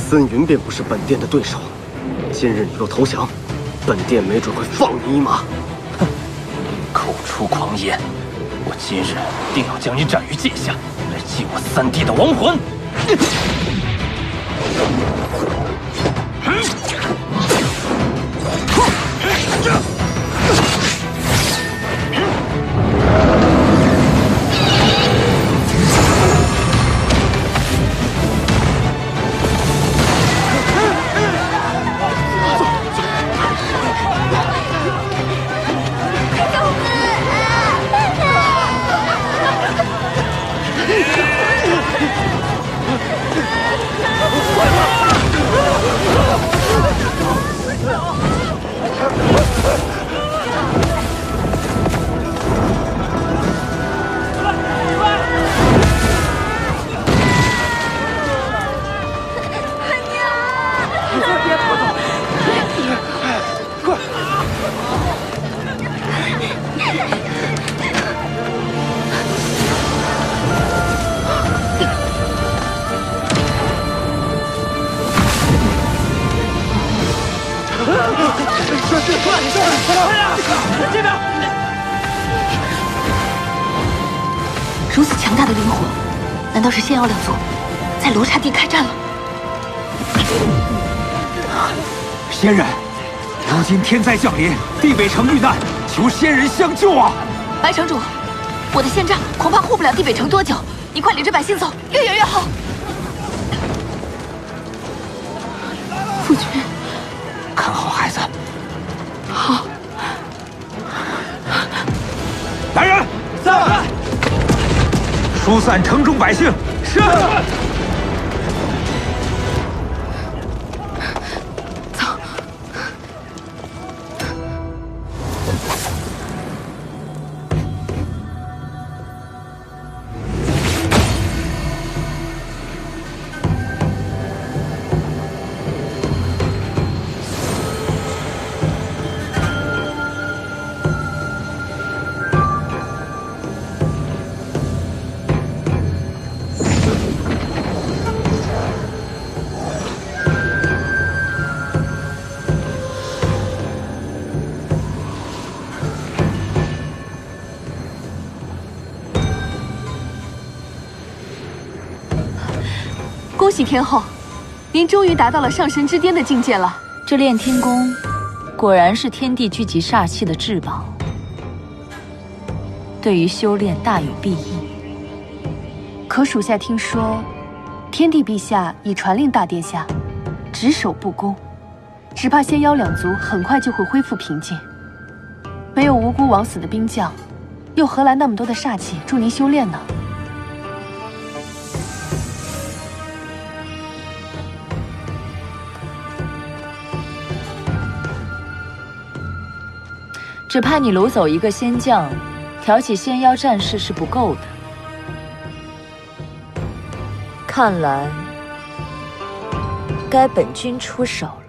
森云便不是本殿的对手。今日你若投降，本殿没准会放你一马。哼，口出狂言！我今日定要将你斩于阶下，来祭我三弟的亡魂！如此强大的灵火，难道是仙妖两族在罗刹地开战了？仙人，如今天灾降临，地北城遇难，求仙人相救啊！白城主，我的仙杖恐怕护不了地北城多久，你快领着百姓走，越远越好。夫君，看好孩子。好。来人，在！疏散城中百姓。是。恭喜天后，您终于达到了上神之巅的境界了。这炼天功果然是天地聚集煞气的至宝，对于修炼大有裨益。可属下听说，天帝陛下已传令大殿下，只守不攻，只怕仙妖两族很快就会恢复平静。没有无辜枉死的兵将，又何来那么多的煞气助您修炼呢？只怕你掳走一个仙将，挑起仙妖战事是不够的。看来，该本君出手了。